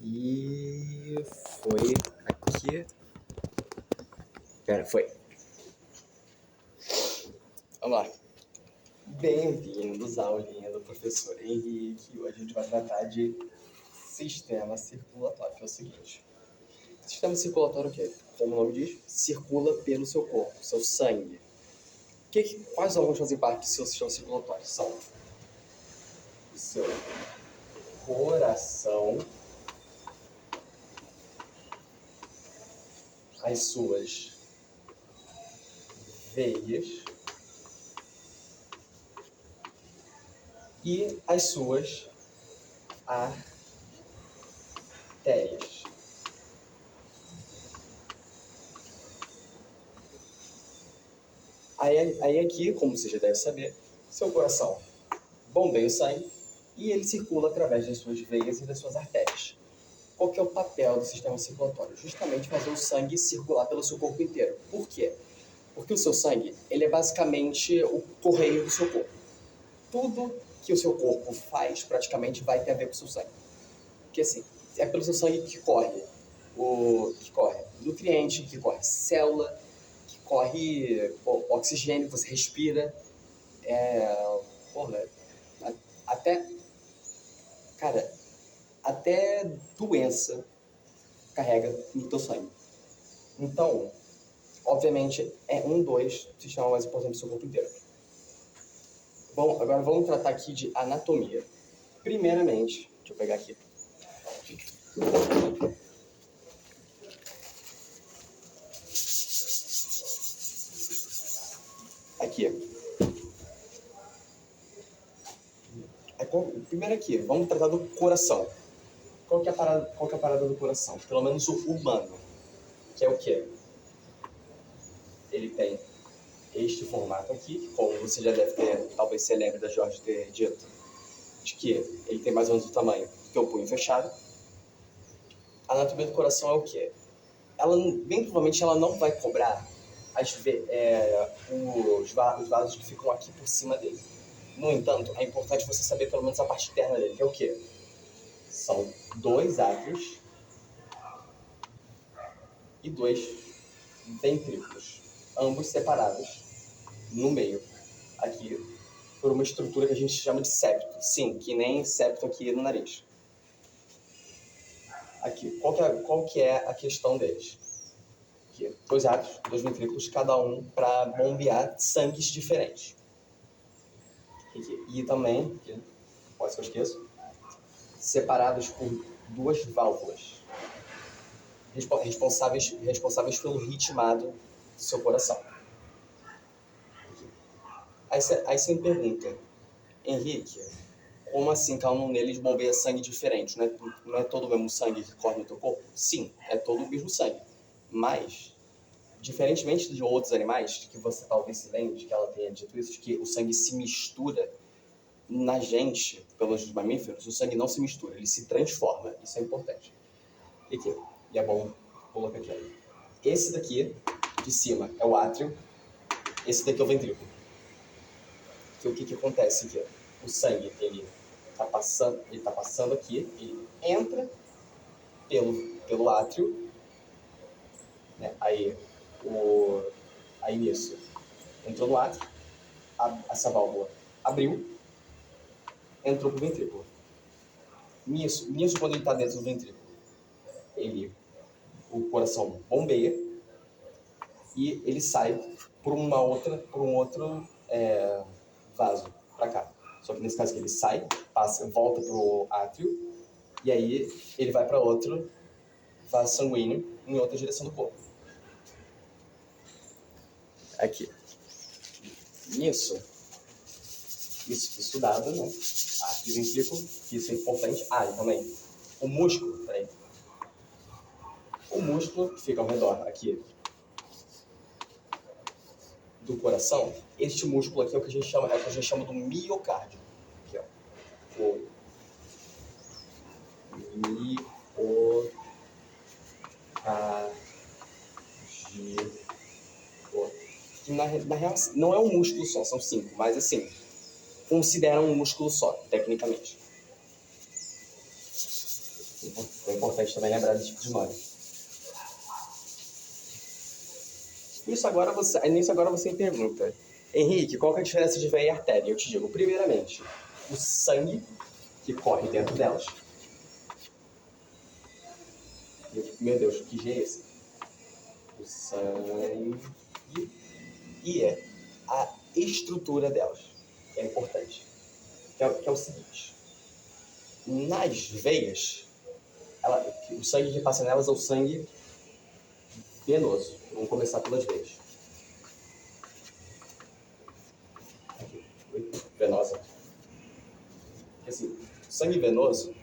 E foi aqui. Pera, foi. Vamos lá. Bem-vindos à aulinha do professor Henrique. Hoje a gente vai tratar de sistema circulatório, que é o seguinte. Sistema circulatório é o quê? Como o nome diz, circula pelo seu corpo, seu sangue. Quais órgãos fazem parte do seu sistema circulatório? São o seu coração, as suas veias e as suas artérias. Aí aqui, como você já deve saber, seu coração bombeia o sangue e ele circula através das suas veias e das suas artérias. Qual que é o papel do sistema circulatório? Justamente fazer o sangue circular pelo seu corpo inteiro. Por quê? Porque o seu sangue, ele é basicamente o correio do seu corpo. Tudo que o seu corpo faz, praticamente, vai ter a ver com o seu sangue. Porque assim, é pelo seu sangue que corre nutriente, que corre célula, que corre oxigênio, você respira, até doença carrega no teu sangue. Então, obviamente, é um dos sistemas mais importantes do seu corpo inteiro. Bom, agora vamos tratar aqui de anatomia. Primeiramente, deixa eu pegar aqui. Primeiro aqui, vamos tratar do coração. Qual que é a parada do coração? Pelo menos o humano. Que é o quê? Ele tem este formato aqui, como você já deve ter, talvez você lembre da Jorge ter dito, de que ele tem mais ou menos o tamanho do que o punho fechado. A anatomia do coração é o quê? Bem provavelmente ela não vai cobrar os vasos que ficam aqui por cima dele. No entanto, é importante você saber pelo menos a parte interna dele, que é o quê? São 2 átrios e 2 ventrículos, ambos separados no meio, aqui, por uma estrutura que a gente chama de septo. Sim, que nem septo aqui no nariz. Aqui, qual que é a questão deles? Aqui, 2 átrios, 2 ventrículos, cada um para bombear sangues diferentes. Aqui. E também, aqui, pode ser que eu esqueço, separados por 2 válvulas responsáveis pelo ritmado do seu coração. Aí você me pergunta, Henrique, como assim cada um deles bombeia sangue diferente? Não é todo o mesmo sangue que corre no teu corpo? Sim, é todo o mesmo sangue. Mas, diferentemente de outros animais, que você talvez se lembre, que ela tenha dito isso, de que o sangue se mistura, na gente, pelos mamíferos, o sangue não se mistura, ele se transforma. Isso é importante. E é bom colocar aqui. Esse daqui, de cima, é o átrio. Esse daqui é o ventrículo. O que acontece aqui? O sangue, ele tá passando aqui, ele entra pelo átrio, né? Aí nisso, entrou no átrio, essa válvula abriu, entrou pro ventrículo. Nisso quando ele tá dentro do ventrículo, o coração bombeia e ele sai por um outro vaso para cá. Só que nesse caso aqui ele sai, volta pro átrio e aí ele vai para outro vaso sanguíneo em outra direção do corpo. Aqui. Isso estudado, né? Átrio e ventrículo, isso é importante. E também o músculo, o músculo que fica ao redor aqui do coração, este músculo aqui é o que a gente chama do miocárdio. Aqui, ó. O miocárdio. Que na real não é um músculo só, são 5, mas assim, consideram um músculo só, tecnicamente. É importante também lembrar desse tipo de nome. Nisso agora você me pergunta, Henrique, qual que é a diferença de veia e artéria? Eu te digo, primeiramente, o sangue que corre dentro delas. Meu Deus, que G é esse? O sangue e a estrutura delas, que é importante. Que é o seguinte, nas veias, o sangue que passa nelas é o sangue venoso. Vamos começar pelas veias. Aqui, venosa. Porque assim, o sangue venoso,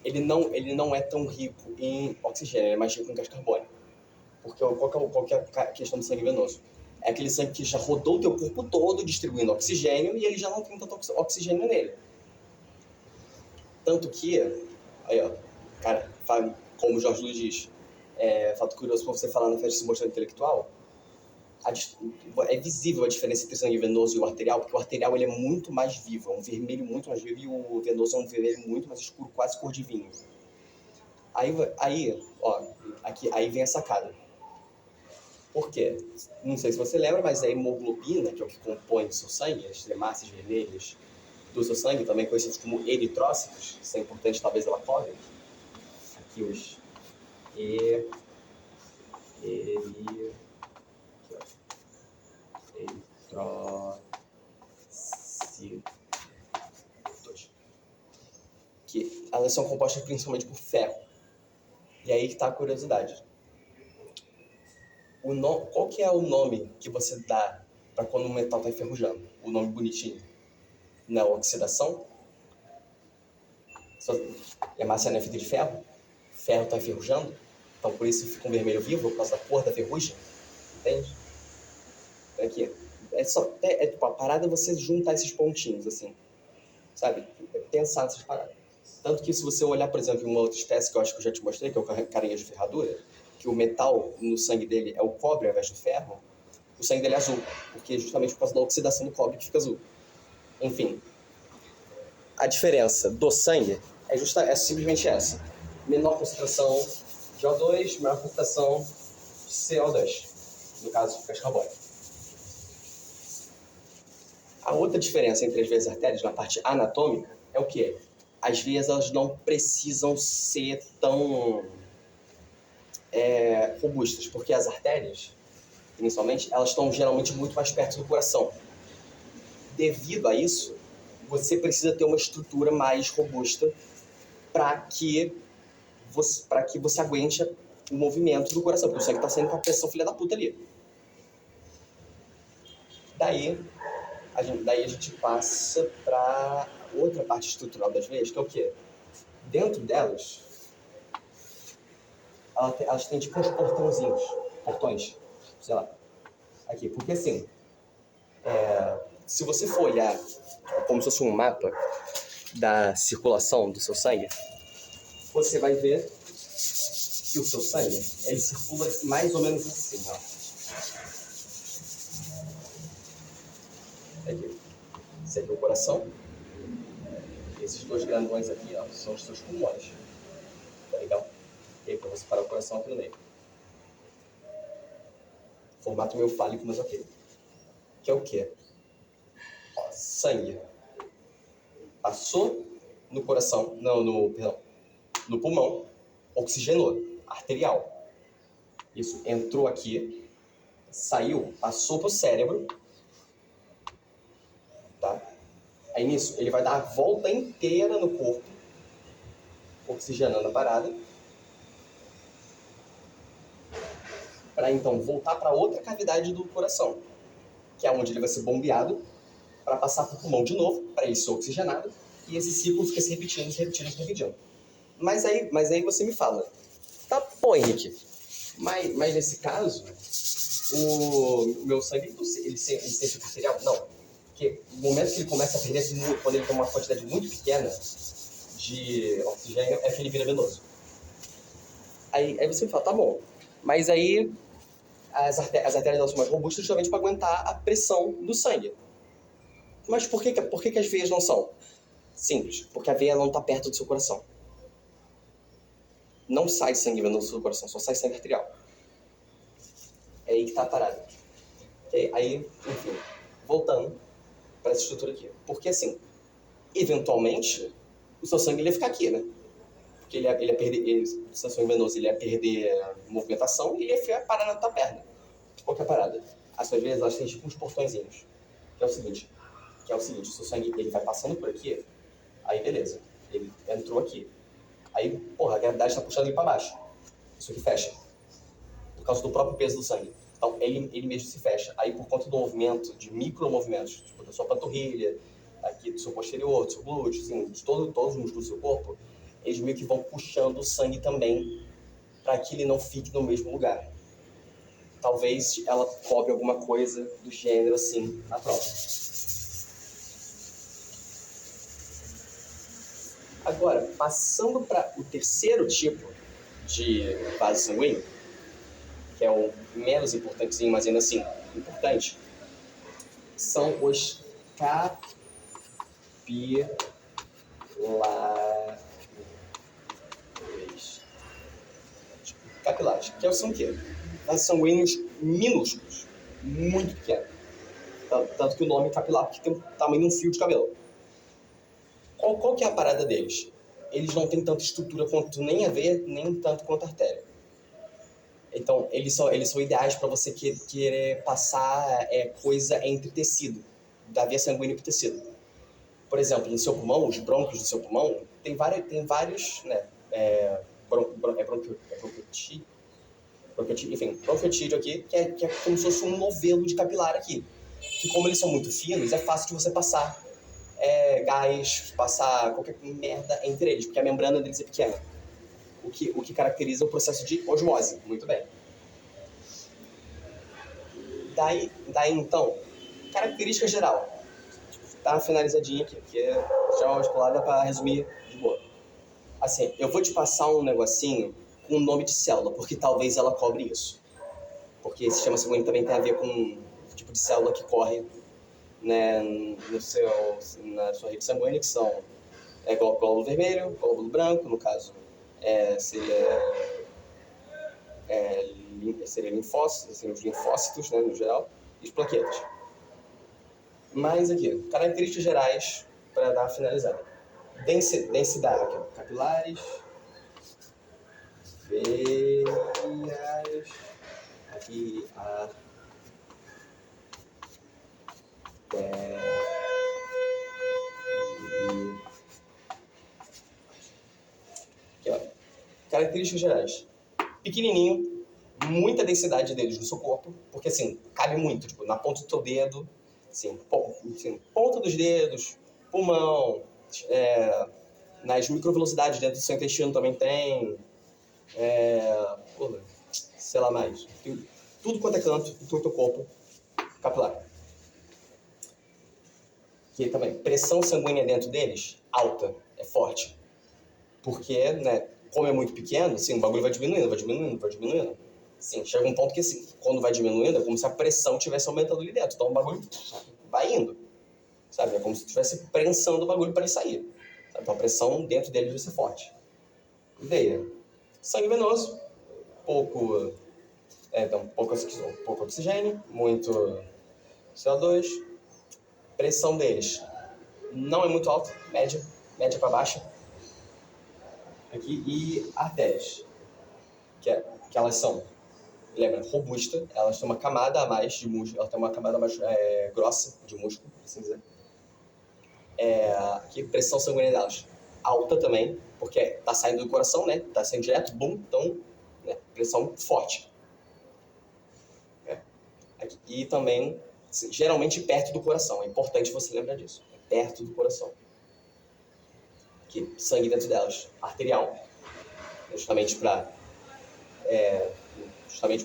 ele não é tão rico em oxigênio, ele é mais rico em gás carbônico. Porque qual que é a questão do sangue venoso? É aquele sangue que já rodou o teu corpo todo distribuindo oxigênio e ele já não tem tanto oxigênio nele. Tanto que, aí ó, cara, como o Jorge Luiz diz, fato curioso para você falar na festa de mostrando intelectual, é visível a diferença entre o sangue venoso e o arterial, porque o arterial ele é muito mais vivo, é um vermelho muito mais vivo, e o venoso é um vermelho muito mais escuro, quase cor de vinho. Aí vem a sacada. Por quê? Não sei se você lembra, mas a hemoglobina, que é o que compõe o seu sangue, as hemácias vermelhas do seu sangue, também conhecidos como eritrócitos, isso é importante, talvez ela cobre. Aqui os eritrócitos, que elas são compostas principalmente por ferro. E aí que está a curiosidade. Qual que é o nome que você dá para quando o metal está enferrujando? O nome bonitinho. Não é oxidação? Hemácia não é feita de ferro? Ferro está enferrujando? Então por isso fica um vermelho vivo, por causa da cor da ferrugem. Entende? Aqui. A parada é você juntar esses pontinhos, assim. Sabe? Pensar nessas paradas. Tanto que se você olhar, por exemplo, em uma outra espécie que eu acho que eu já te mostrei, que é o caranguejo de ferradura, que o metal no sangue dele é o cobre ao invés do ferro, o sangue dele é azul, porque justamente por causa da oxidação do cobre que fica azul. Enfim, a diferença do sangue é simplesmente essa. Menor concentração de O2, maior concentração de CO2, no caso de gás carbônico. A outra diferença entre as veias artérias na parte anatômica é o quê? As veias elas não precisam ser tão robustas, porque as artérias, principalmente, elas estão geralmente muito mais perto do coração. Devido a isso, você precisa ter uma estrutura mais robusta para que você aguente o movimento do coração, porque o sangue está saindo com a pressão filha da puta ali. Daí a gente passa para outra parte estrutural das veias, que é o quê? Dentro delas, elas têm tipo uns portões, sei lá, aqui, porque assim, se você for olhar como se fosse um mapa da circulação do seu sangue, você vai ver que o seu sangue, ele circula mais ou menos assim, ó. Aqui. Esse aqui é o coração. Esses dois grandões aqui, ó, são os seus pulmões. Tá legal? E aí, pra você parar o coração aqui no meio. Formato meio fálico, mas ok. Que é o quê? Ó, sangue. Passou no coração, no pulmão, oxigenou, arterial. Isso entrou aqui, saiu, passou pro cérebro, tá? Aí nisso, ele vai dar a volta inteira no corpo, oxigenando a parada, para então voltar para outra cavidade do coração, que é onde ele vai ser bombeado, para passar pro pulmão de novo, para ele ser oxigenado, e esse ciclo fica se repetindo. Mas aí você me fala, tá bom, Henrique, mas nesse caso, o meu sangue, ele sempre fica arterial? Não. Porque no momento que ele começa a perder, quando ele tem uma quantidade muito pequena de oxigênio, é que ele vira venoso. Aí você me fala, tá bom, mas aí as artérias elas são mais robustas justamente para aguentar a pressão do sangue. Mas por que as veias não são? Simples, porque a veia não está perto do seu coração. não sai sangue venoso do coração, só sai sangue arterial. É aí que tá a parada. Okay? Aí, enfim, voltando para essa estrutura aqui. Porque, assim, eventualmente, o seu sangue ele ia ficar aqui, né? Porque ele ia perder, o seu sangue venoso ele ia perder movimentação e ele ia parar na tua perna. Qual que é a parada? Às vezes, elas têm tipo uns portõezinhos. Que é o seguinte, o seu sangue ele vai passando por aqui, aí beleza, ele entrou aqui. Aí, porra, a gravidade está puxando ele para baixo. Isso aqui fecha. Por causa do próprio peso do sangue. Então, ele mesmo se fecha. Aí, por conta do movimento, de micromovimentos, tipo da sua panturrilha, aqui do seu posterior, do seu glúteo, assim, de todos os músculos do seu corpo, eles meio que vão puxando o sangue também para que ele não fique no mesmo lugar. Talvez ela cobre alguma coisa do gênero assim na prova. Agora, passando para o terceiro tipo de vaso sanguíneo, que é o menos importantezinho, mas ainda assim importante, são os capilares, que são o quê? Vasos sanguíneos minúsculos, muito pequenos. Tanto que o nome é capilar, porque tem o tamanho de um fio de cabelo. Qual que é a parada deles? Eles não têm tanta estrutura quanto nem a veia, nem tanto quanto a artéria. Então, eles são ideais para você querer passar coisa entre tecido, da veia sanguínea para o tecido. Por exemplo, no seu pulmão, os brônquios do seu pulmão, tem vários, né, bronquiotídeo aqui, que é como se fosse um novelo de capilar aqui. Que como eles são muito finos, é fácil de você passar gás, passar qualquer merda entre eles, porque a membrana deles é pequena. O que caracteriza o processo de osmose. Muito bem. Daí então, característica geral. Tá finalizadinha aqui, porque geral vascular dá pra resumir de boa. Assim, eu vou te passar um negocinho com o nome de célula, porque talvez ela cobre isso. Porque esse sistema sanguíneo também tem a ver com o tipo de célula que corre, né, na sua rede sanguínea, que são glóbulo vermelho, glóbulo branco, no caso seria linfócitos, seriam os linfócitos, né, no geral, e os plaquetas. Mas aqui, características gerais para dar a finalizada. Densidade, aqui, capilares, veias, aqui a aqui, ó. Características gerais. Pequenininho, muita densidade deles no seu corpo, porque assim, cabe muito, tipo, na ponta do teu dedo, assim, ponta dos dedos, pulmão, nas microvelocidades dentro do seu intestino também tem, sei lá mais, tem tudo quanto é canto do teu corpo capilar. Que também, pressão sanguínea dentro deles, alta, é forte. Porque, né, como é muito pequeno, assim, o bagulho vai diminuindo. Sim, chega um ponto que, assim, quando vai diminuindo, é como se a pressão estivesse aumentando ali dentro. Então o bagulho vai indo, sabe? É como se estivesse prensando o bagulho para ele sair. Sabe? Então a pressão dentro dele vai ser forte. Veia. Sangue venoso, pouco oxigênio, muito CO2. Pressão deles não é muito alta, média para baixa. Aqui, e artérias, que elas são, lembra, robusta, elas têm uma camada a mais de músculo, elas têm uma camada mais grossa de músculo, assim dizer. Aqui, pressão sanguínea delas alta também, porque tá saindo do coração, né? Tá saindo direto, bum, então, né, pressão forte. Aqui, e também, geralmente perto do coração, é importante você lembrar disso, perto do coração. Aqui, sangue dentro delas, arterial, justamente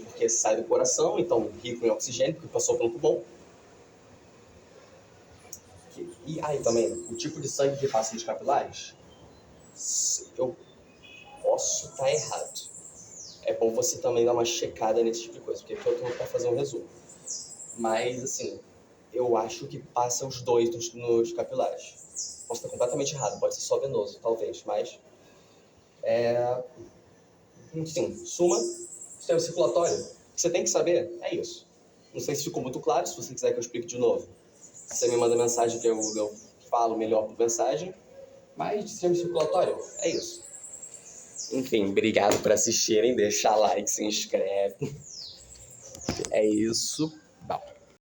porque sai do coração, então rico em oxigênio, porque passou pelo pulmão. E aí também, o tipo de sangue que passa nos capilares, eu posso estar errado. É bom você também dar uma checada nesse tipo de coisa, porque aqui eu estou para fazer um resumo. Mas, assim, eu acho que passa os dois nos capilares. Posso estar completamente errado, pode ser só venoso, talvez, mas Sim, suma, sistema circulatório. O que você tem que saber é isso. Não sei se ficou muito claro, se você quiser que eu explique de novo. Você me manda mensagem que eu falo melhor por mensagem. Mas sistema circulatório, é isso. Enfim, obrigado por assistirem, deixa like, se inscreve. É isso.